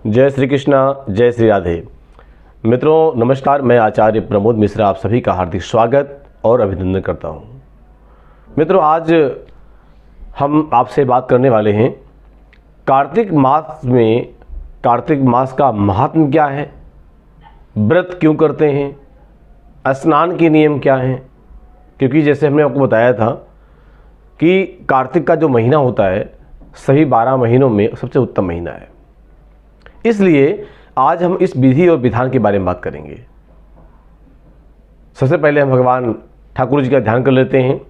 जय श्री कृष्णा, जय श्री राधे। मित्रों नमस्कार, मैं आचार्य प्रमोद मिश्रा आप सभी का हार्दिक स्वागत और अभिनंदन करता हूं। मित्रों, आज हम आपसे बात करने वाले हैं कार्तिक मास में कार्तिक मास का महात्म्य क्या है, व्रत क्यों करते हैं, स्नान के नियम क्या हैं। क्योंकि जैसे हमने आपको बताया था कि कार्तिक का जो महीना होता है सभी 12 महीनों में सबसे उत्तम महीना है, इसलिए आज हम इस विधि और विधान के बारे में बात करेंगे। सबसे पहले हम भगवान ठाकुर जी का ध्यान कर लेते हैं।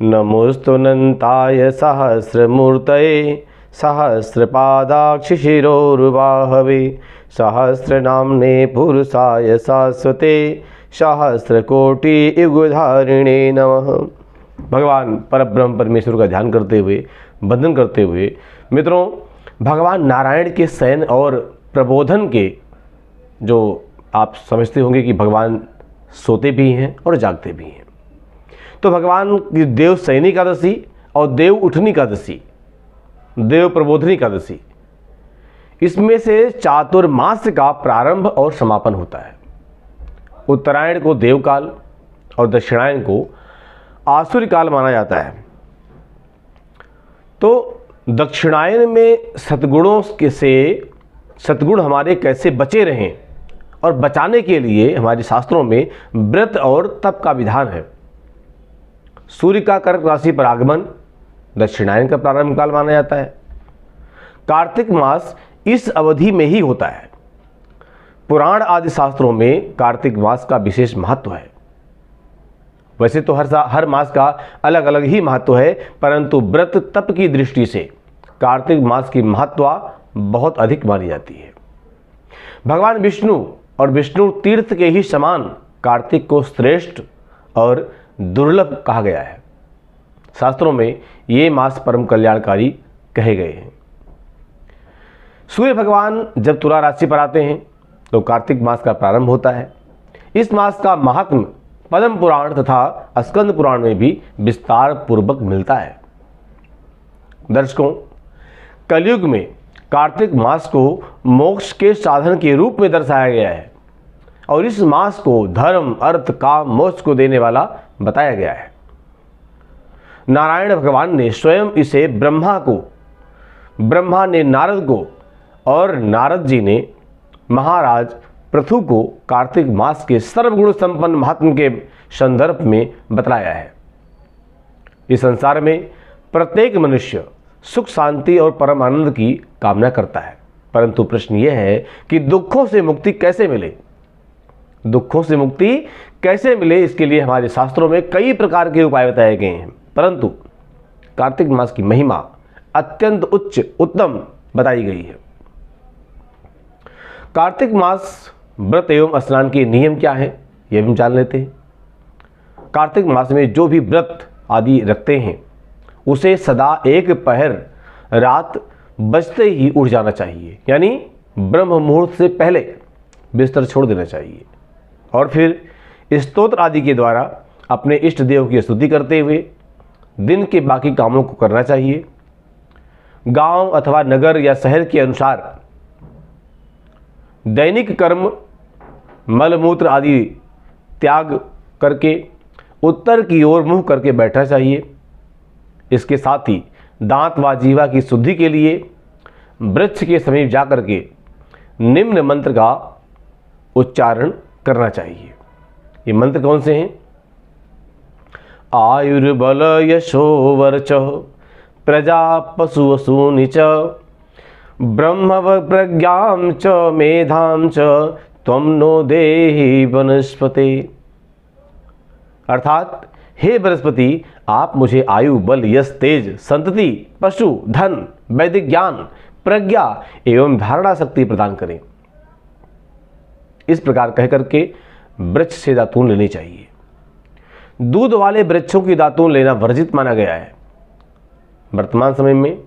नमोस्तुनंताय सहस्रमूर्तये सहस्रपादाक्ष शिरोरुबाहवे सहस्रनाम्ने पुरुषाय शाश्वते सहस्रकोटि युगधारिणे नमः। भगवान परब्रह्म परमेश्वर का ध्यान करते हुए, वंदन करते हुए मित्रों, भगवान नारायण के शयन और प्रबोधन के, जो आप समझते होंगे कि भगवान सोते भी हैं और जागते भी हैं, तो भगवान की देव शयनी एकादशी और देव उठनी एकादशी, देव प्रबोधनी एकादशी, इसमें से चातुर्मास का प्रारंभ और समापन होता है। उत्तरायण को देवकाल और दक्षिणायन को आसुरी काल माना जाता है। तो दक्षिणायन में सद्गुणों के से सद्गुण हमारे कैसे बचे रहें और बचाने के लिए हमारे शास्त्रों में व्रत और तप का विधान है। सूर्य का कर्क राशि पर आगमन दक्षिणायन का प्रारंभ काल माना जाता है। कार्तिक मास इस अवधि में ही होता है। पुराण आदि शास्त्रों में कार्तिक मास का विशेष महत्व है। वैसे तो हर मास का अलग अलग ही महत्व है, परंतु व्रत तप की दृष्टि से कार्तिक मास की महत्व बहुत अधिक मानी जाती है। भगवान विष्णु और विष्णु तीर्थ के ही समान कार्तिक को श्रेष्ठ और दुर्लभ कहा गया है। शास्त्रों में ये मास परम कल्याणकारी कहे गए हैं। सूर्य भगवान जब तुला राशि पर आते हैं तो कार्तिक मास का प्रारंभ होता है। इस मास का महात्म्य पद्म पुराण तथा स्कंद पुराण में भी विस्तार पूर्वक मिलता है। दर्शकों, कलयुग में कार्तिक मास को मोक्ष के साधन के रूप में दर्शाया गया है और इस मास को धर्म, अर्थ, काम, मोक्ष को देने वाला बताया गया है। नारायण भगवान ने स्वयं इसे ब्रह्मा ने नारद को और नारद जी ने महाराज पृथु को कार्तिक मास के सर्वगुण संपन्न महात्म्य के संदर्भ में बतलाया है। इस संसार में प्रत्येक मनुष्य सुख, शांति और परम आनंद की कामना करता है, परंतु प्रश्न यह है कि दुखों से मुक्ति कैसे मिले। दुखों से मुक्ति कैसे मिले, इसके लिए हमारे शास्त्रों में कई प्रकार के उपाय बताए गए हैं, परंतु कार्तिक मास की महिमा अत्यंत उच्च उत्तम बताई गई है। कार्तिक मास व्रत एवं स्नान के नियम क्या हैं, यह भी हम जान लेते हैं। कार्तिक मास में जो भी व्रत आदि रखते हैं उसे सदा एक पहर रात बजते ही उठ जाना चाहिए, यानी ब्रह्म मुहूर्त से पहले बिस्तर छोड़ देना चाहिए और फिर स्तोत्र आदि के द्वारा अपने इष्ट देव की स्तुति करते हुए दिन के बाकी कामों को करना चाहिए। गांव अथवा नगर या शहर के अनुसार दैनिक कर्म मलमूत्र आदि त्याग करके उत्तर की ओर मुंह करके बैठना चाहिए। इसके साथ ही दांत व जीवा की शुद्धि के लिए वृक्ष के समीप जाकर के निम्न मंत्र का उच्चारण करना चाहिए। ये मंत्र कौन से हैं? आयुर्बल यशो वर्च प्रजा पशु वसूनि च ब्रह्म प्रज्ञां च मेधां च त्वं नो देहि वनस्पते। अर्थात, हे बृहस्पति, आप मुझे आयु, बल, यश, तेज, संतति, पशु, धन, वैदिक ज्ञान, प्रज्ञा एवं धारणा शक्ति प्रदान करें। इस प्रकार कह करके वृक्ष से दातून लेनी चाहिए। दूध वाले वृक्षों की दातून लेना वर्जित माना गया है। वर्तमान समय में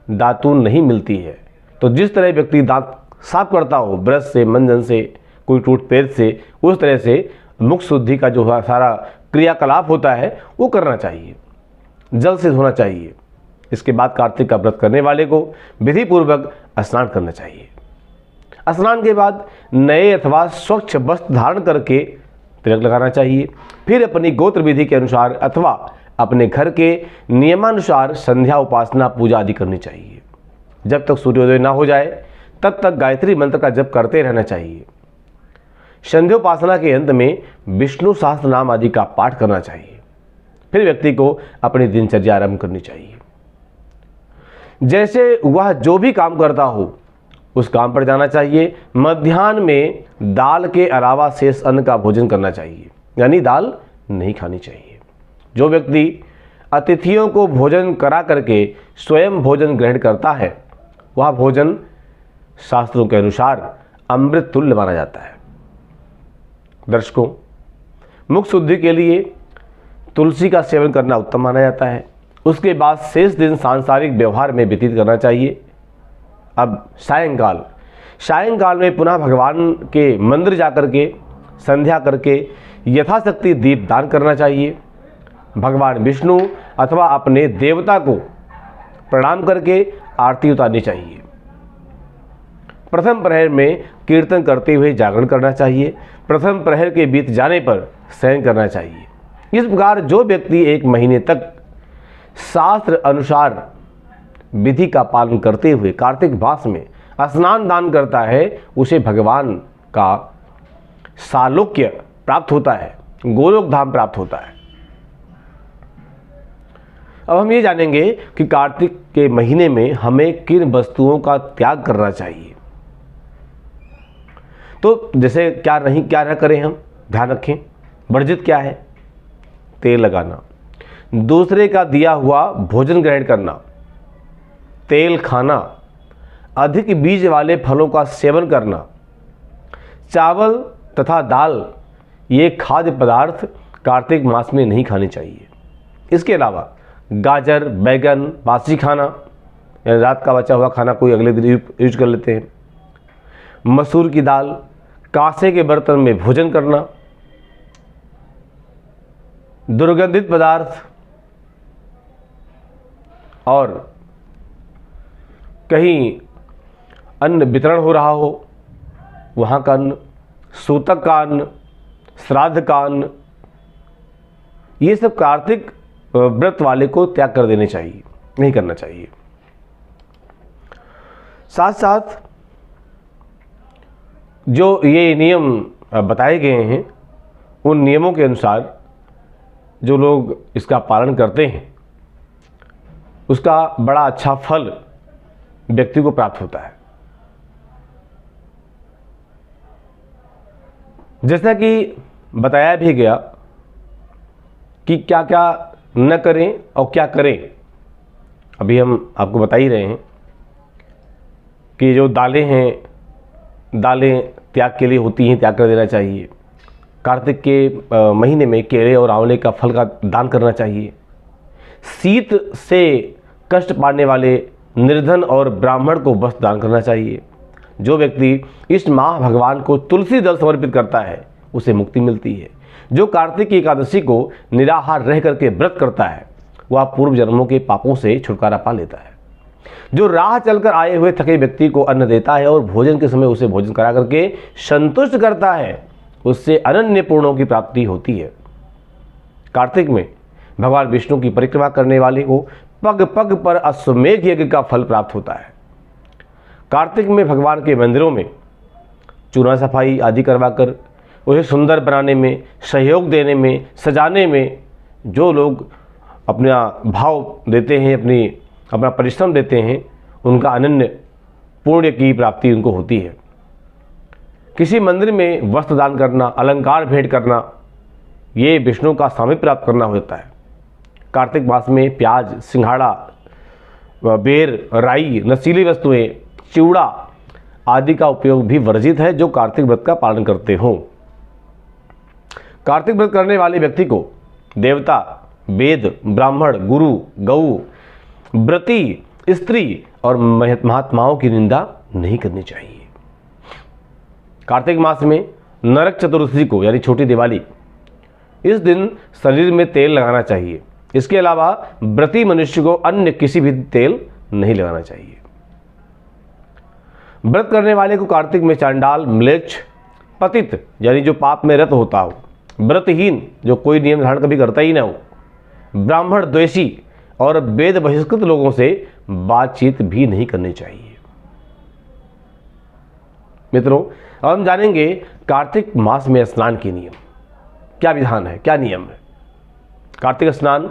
दातून नहीं मिलती है, तो जिस तरह व्यक्ति दांत साफ करता हो ब्रश से, मंजन से, कोई टूथपेस्ट से, उस तरह से मुख शुद्धि का जो सारा क्रियाकलाप होता है वो करना चाहिए, जल से धोना चाहिए। इसके बाद कार्तिक का व्रत करने वाले को विधि पूर्वक स्नान करना चाहिए। स्नान के बाद नए अथवा स्वच्छ वस्त्र धारण करके तिलक लगाना चाहिए। फिर अपनी गोत्र विधि के अनुसार अथवा अपने घर के नियमानुसार संध्या उपासना पूजा आदि करनी चाहिए। जब तक सूर्योदय ना हो जाए तब तक गायत्री मंत्र का जप करते रहना चाहिए। संध्योपासना के अंत में विष्णु सहस्त्र नाम आदि का पाठ करना चाहिए। फिर व्यक्ति को अपनी दिनचर्या आरंभ करनी चाहिए। जैसे वह जो भी काम करता हो उस काम पर जाना चाहिए। मध्याह्न में दाल के अलावा शेष अन्न का भोजन करना चाहिए, यानी दाल नहीं खानी चाहिए। जो व्यक्ति अतिथियों को भोजन करा करके स्वयं भोजन ग्रहण करता है वह भोजन शास्त्रों के अनुसार अमृत तुल्य माना जाता है। दर्शकों, मुख शुद्धि के लिए तुलसी का सेवन करना उत्तम माना जाता है। उसके बाद शेष दिन सांसारिक व्यवहार में व्यतीत करना चाहिए। अब सायंकाल में पुनः भगवान के मंदिर जाकर के संध्या करके यथाशक्ति दीप दान करना चाहिए। भगवान विष्णु अथवा अपने देवता को प्रणाम करके आरती उतारनी चाहिए। प्रथम प्रहर में कीर्तन करते हुए जागरण करना चाहिए। प्रथम प्रहर के बीत जाने पर शयन करना चाहिए। इस प्रकार जो व्यक्ति 1 महीने तक शास्त्र अनुसार विधि का पालन करते हुए कार्तिक मास में स्नान दान करता है उसे भगवान का सालोक्य प्राप्त होता है, गोलोक धाम प्राप्त होता है। अब हम ये जानेंगे कि कार्तिक के महीने में हमें किन वस्तुओं का त्याग करना चाहिए। तो जैसे क्या न करें, हम ध्यान रखें। वर्जित क्या है? तेल लगाना, दूसरे का दिया हुआ भोजन ग्रहण करना, तेल खाना, अधिक बीज वाले फलों का सेवन करना, चावल तथा दाल ये खाद्य पदार्थ कार्तिक मास में नहीं खाने चाहिए। इसके अलावा गाजर, बैगन बासी खाना, रात का बचा हुआ खाना कोई अगले दिन यूज कर लेते हैं। मसूर की दाल, कांसे के बर्तन में भोजन करना, दुर्गंधित पदार्थ और कहीं अन्न वितरण हो रहा हो वहाँ का अन्न, सूतक का अन्न, श्राद्ध का अन्न, ये सब कार्तिक व्रत वाले को त्याग कर देने चाहिए, नहीं करना चाहिए। साथ साथ जो ये नियम बताए गए हैं उन नियमों के अनुसार जो लोग इसका पालन करते हैं उसका बड़ा अच्छा फल व्यक्ति को प्राप्त होता है। जैसा कि बताया भी गया कि क्या क्या न करें और क्या करें, अभी हम आपको बता ही रहे हैं कि जो दालें हैं, दालें त्याग के लिए होती हैं, त्याग कर देना चाहिए। कार्तिक के महीने में केले और आंवले का फल का दान करना चाहिए। शीत से कष्ट पाने वाले निर्धन और ब्राह्मण को वस्त्र दान करना चाहिए। जो व्यक्ति इस माह भगवान को तुलसी दल समर्पित करता है उसे मुक्ति मिलती है। जो कार्तिक की एकादशी को निराहार रह करके व्रत करता है वह पूर्व जन्मों के पापों से छुटकारा पा लेता है। जो राह चलकर आए हुए थके व्यक्ति को अन्न देता है और भोजन के समय उसे भोजन करा करके संतुष्ट करता है उससे अनन्य पूर्णों की प्राप्ति होती है। कार्तिक में भगवान विष्णु की परिक्रमा करने वाले को पग पग पर अश्वमेध यज्ञ का फल प्राप्त होता है। कार्तिक में भगवान के मंदिरों में चूना सफाई आदि करवाकर उसे सुंदर बनाने में, सहयोग देने में, सजाने में जो लोग अपना भाव देते हैं, अपना परिश्रम देते हैं, उनका अनन्य पुण्य की प्राप्ति उनको होती है। किसी मंदिर में वस्त्र दान करना, अलंकार भेंट करना, ये विष्णु का सामीप्य प्राप्त करना होता है। कार्तिक मास में प्याज, सिंघाड़ा, बेर, राई, नशीली वस्तुएं, चिवड़ा आदि का उपयोग भी वर्जित है जो कार्तिक व्रत का पालन करते हों। कार्तिक व्रत करने वाले व्यक्ति को देवता, वेद, ब्राह्मण, गुरु, गऊ, व्रती, स्त्री और महात्माओं की निंदा नहीं करनी चाहिए। कार्तिक मास में नरक चतुर्दशी को यानी छोटी दिवाली, इस दिन शरीर में तेल लगाना चाहिए। इसके अलावा व्रती मनुष्य को अन्य किसी भी तेल नहीं लगाना चाहिए। व्रत करने वाले को कार्तिक में चांडाल, म्लेच्छ, पतित यानी जो पाप में रत होता हो, व्रतहीन जो कोई नियम धारण कभी करता ही ना हो, ब्राह्मण द्वेषी और वेद बहिष्कृत लोगों से बातचीत भी नहीं करनी चाहिए। मित्रों, अब हम जानेंगे कार्तिक मास में स्नान के नियम, क्या विधान है, क्या नियम है। कार्तिक स्नान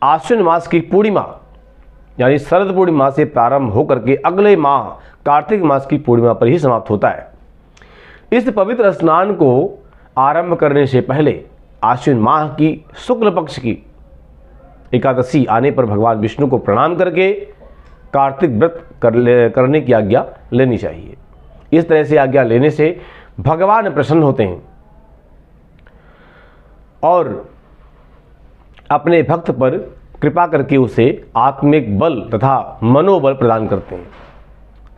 आश्विन मास की पूर्णिमा यानी शरद पूर्णिमा से प्रारंभ होकर के अगले माह कार्तिक मास की पूर्णिमा पर ही समाप्त होता है। इस पवित्र स्नान को आरंभ करने से पहले आश्विन माह की शुक्ल पक्ष की एकादशी आने पर भगवान विष्णु को प्रणाम करके कार्तिक व्रत करने की आज्ञा लेनी चाहिए। इस तरह से आज्ञा लेने से भगवान प्रसन्न होते हैं और अपने भक्त पर कृपा करके उसे आत्मिक बल तथा मनोबल प्रदान करते हैं।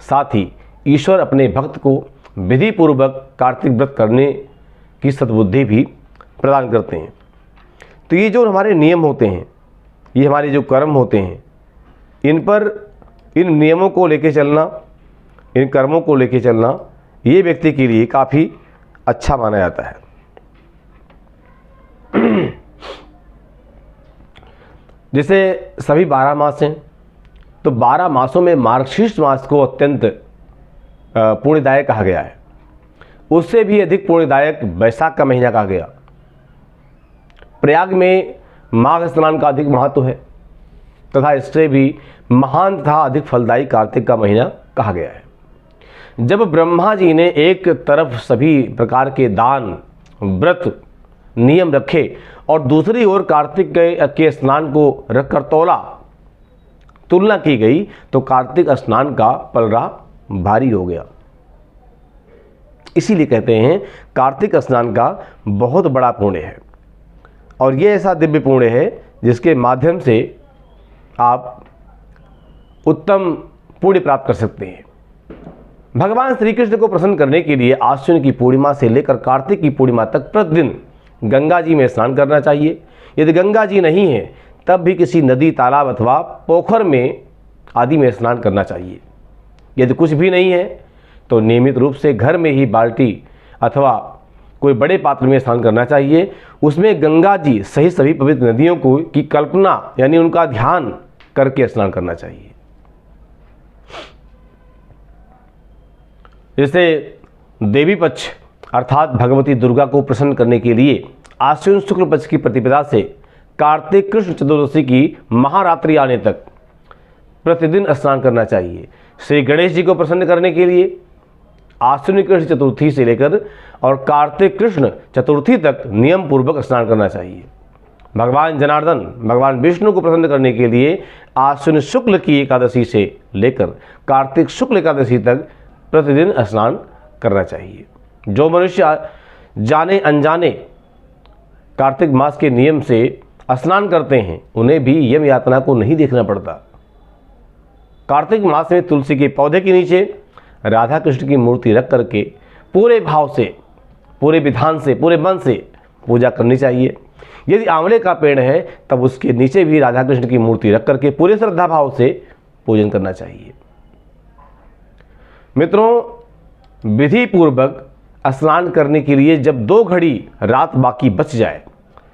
साथ ही ईश्वर अपने भक्त को विधि पूर्वक कार्तिक व्रत करने की सद्बुद्धि भी प्रदान करते हैं। तो ये जो हमारे नियम होते हैं, ये हमारे जो कर्म होते हैं, इन पर इन नियमों को लेके चलना, इन कर्मों को लेके चलना, ये व्यक्ति के लिए काफ़ी अच्छा माना जाता है। जैसे सभी 12 मास हैं, तो 12 मासों में मार्गशीर्ष मास को अत्यंत पुण्यदायक कहा गया है। उससे भी अधिक पुण्यदायक वैशाख का महीना कहा गया। प्रयाग में माघ स्नान का अधिक महत्व है तथा इससे भी महान तथा अधिक फलदायी कार्तिक का महीना कहा गया है। जब ब्रह्मा जी ने एक तरफ सभी प्रकार के दान, व्रत, नियम रखे और दूसरी ओर कार्तिक के स्नान को रखकर तुलना की गई, तो कार्तिक स्नान का पलड़ा भारी हो गया। इसीलिए कहते हैं कार्तिक स्नान का बहुत बड़ा पुण्य है और ये ऐसा दिव्य पुण्य है जिसके माध्यम से आप उत्तम पुण्य प्राप्त कर सकते हैं। भगवान श्री कृष्ण को प्रसन्न करने के लिए आश्विन की पूर्णिमा से लेकर कार्तिक की पूर्णिमा तक प्रतिदिन गंगा जी में स्नान करना चाहिए। यदि गंगा जी नहीं है तब भी किसी नदी, तालाब अथवा पोखर में आदि में स्नान करना चाहिए। यदि कुछ भी नहीं है तो नियमित रूप से घर में ही बाल्टी अथवा कोई बड़े पात्र में स्नान करना चाहिए। उसमें गंगा जी सहित सभी पवित्र नदियों को की कल्पना यानी उनका ध्यान करके स्नान करना चाहिए। जैसे देवी पक्ष अर्थात भगवती दुर्गा को प्रसन्न करने के लिए आश्विन शुक्ल पक्ष की प्रतिपदा से कार्तिक कृष्ण चतुर्दशी की महारात्रि आने तक प्रतिदिन स्नान करना चाहिए। श्री गणेश जी को प्रसन्न करने के लिए आश्विन कृष्ण चतुर्थी से लेकर और कार्तिक कृष्ण चतुर्थी तक नियम पूर्वक स्नान करना चाहिए। भगवान जनार्दन, भगवान विष्णु को प्रसन्न करने के लिए आश्विन शुक्ल की एकादशी से लेकर कार्तिक शुक्ल एकादशी तक प्रतिदिन स्नान करना चाहिए। जो मनुष्य जाने अनजाने कार्तिक मास के नियम से स्नान करते हैं उन्हें भी यम यातना को नहीं देखना पड़ता। कार्तिक मास में तुलसी के पौधे के नीचे राधा कृष्ण की मूर्ति रख करके पूरे भाव से, पूरे विधान से, पूरे मन से पूजा करनी चाहिए। यदि आंवले का पेड़ है तब उसके नीचे भी राधा कृष्ण की मूर्ति रख करके पूरे श्रद्धा भाव से पूजन करना चाहिए। मित्रों, विधि पूर्वक स्नान करने के लिए जब 2 घड़ी रात बाकी बच जाए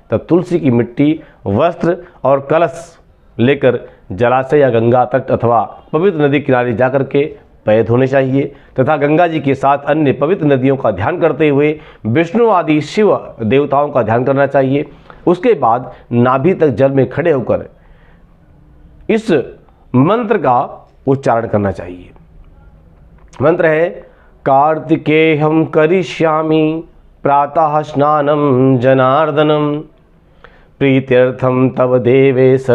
तब तुलसी की मिट्टी, वस्त्र और कलश लेकर जलाशय या गंगा तट अथवा पवित्र नदी किनारे जाकर के पैर धोने चाहिए तथा गंगा जी के साथ अन्य पवित्र नदियों का ध्यान करते हुए विष्णु आदि शिव देवताओं का ध्यान करना चाहिए। उसके बाद नाभि तक जल में खड़े होकर इस मंत्र का उच्चारण करना चाहिए। मंत्र है कार्तिकेयं करिष्यामि प्रातः स्नानं जनार्दनम प्रीत्यर्थम तव देवेश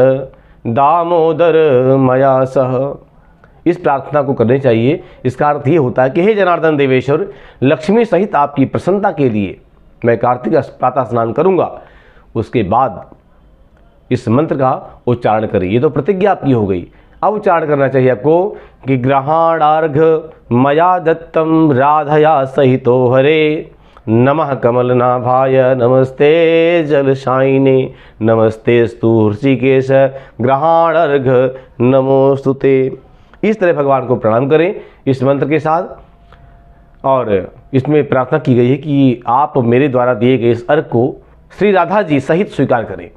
दामोदर मया सह। इस प्रार्थना को करनी चाहिए। इसका अर्थ ये होता है कि हे जनार्दन देवेश्वर, लक्ष्मी सहित आपकी प्रसन्नता के लिए मैं कार्तिक प्रातः स्नान करूंगा। उसके बाद इस मंत्र का उच्चारण करें। ये तो प्रतिज्ञा आपकी हो गई। अब उच्चारण करना चाहिए आपको कि ग्रहणार्घ मया दत्तम राधया सहितो हरे नमः कमलनाभाय नमस्ते जलशायिने नमस्ते स्तु ऋषिकेश ग्रहणार्घ नमोस्तुते। इस तरह भगवान को प्रणाम करें इस मंत्र के साथ। और इसमें प्रार्थना की गई है कि आप मेरे द्वारा दिए गए इस अर्घ को श्री राधा जी सहित स्वीकार करें।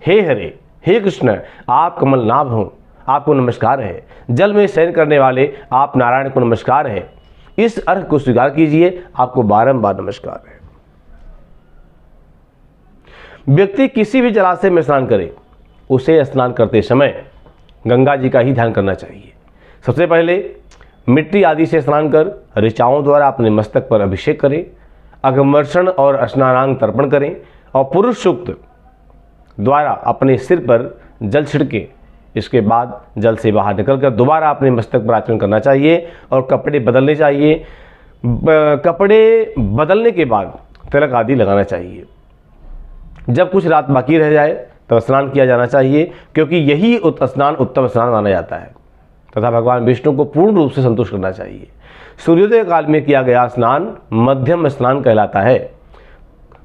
हे हरे, हे कृष्ण, आप कमल नाभ हो, आपको नमस्कार है। जल में शयन करने वाले आप नारायण को नमस्कार है। इस अर्घ को स्वीकार कीजिए, आपको बारंबार नमस्कार है। व्यक्ति किसी भी जलाशय में स्नान करे, उसे स्नान करते समय गंगा जी का ही ध्यान करना चाहिए। सबसे पहले मिट्टी आदि से स्नान कर ऋचाओं द्वारा अपने मस्तक पर अभिषेक करें, अगमर्षण और स्नानांग तर्पण करें और पुरुष सूक्त द्वारा अपने सिर पर जल छिड़के। इसके बाद जल से बाहर निकलकर दोबारा अपने मस्तक पर आचमन करना चाहिए और कपड़े बदलने चाहिए। कपड़े बदलने के बाद तिलक आदि लगाना चाहिए। जब कुछ रात बाकी रह जाए तब स्नान किया जाना चाहिए, क्योंकि यही स्नान उत्तम स्नान माना जाता है तथा भगवान विष्णु को पूर्ण रूप से संतुष्ट करना चाहिए। सूर्योदय काल में किया गया स्नान मध्यम स्नान कहलाता है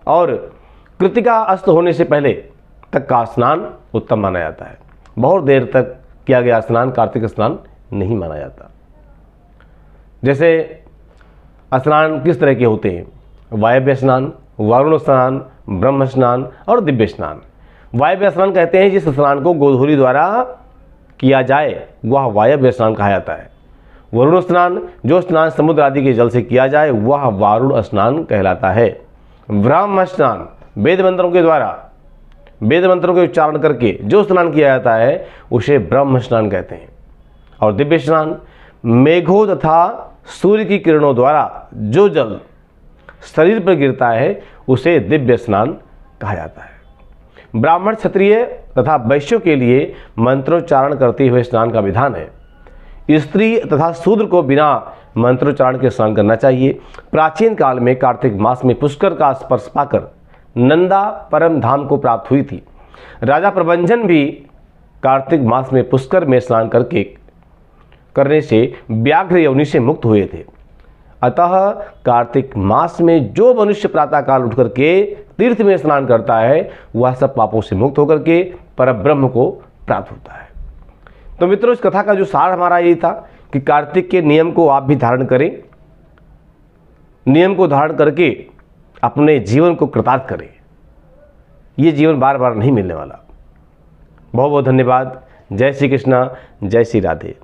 और कृतिका अस्त होने से पहले तक का स्नान उत्तम माना जाता है। बहुत देर तक किया गया स्नान कार्तिक स्नान नहीं माना जाता। जैसे स्नान किस तरह के होते हैं? वायव्य स्नान, वरुण स्नान, ब्रह्म स्नान और दिव्य स्नान। वायव्य स्नान कहते हैं जिस स्नान को गोधूली द्वारा किया जाए वह वायव्य स्नान कहा जाता है। वरुण स्नान, जो स्नान समुद्र आदि के जल से किया जाए वह वारुण स्नान कहलाता है। ब्रह्म स्नान, वेद मंत्रों के द्वारा वेद मंत्रों के उच्चारण करके जो स्नान किया जाता है उसे ब्रह्म स्नान कहते हैं। और दिव्य स्नान, मेघों तथा सूर्य की किरणों द्वारा जो जल शरीर पर गिरता है उसे दिव्य स्नान कहा जाता है। ब्राह्मण, क्षत्रिय तथा वैश्यों के लिए मंत्रोच्चारण करते हुए स्नान का विधान है। स्त्री तथा शूद्र को बिना मंत्रोच्चारण के स्नान करना चाहिए। प्राचीन काल में कार्तिक मास में पुष्कर का स्पर्श पाकर नंदा परम धाम को प्राप्त हुई थी। राजा प्रबंजन भी कार्तिक मास में पुष्कर में स्नान करने से व्याघ्र योनि से मुक्त हुए थे। अतः कार्तिक मास में जो मनुष्य प्रातःकाल उठ करके तीर्थ में स्नान करता है वह सब पापों से मुक्त होकर के परब्रह्म को प्राप्त होता है। तो मित्रों, इस कथा का जो सार हमारा ये था कि कार्तिक के नियम को आप भी धारण करें, नियम को धारण करके अपने जीवन को कृतार्थ करें। ये जीवन बार बार नहीं मिलने वाला। बहुत बहुत धन्यवाद। जय श्री कृष्णा, जय श्री राधे।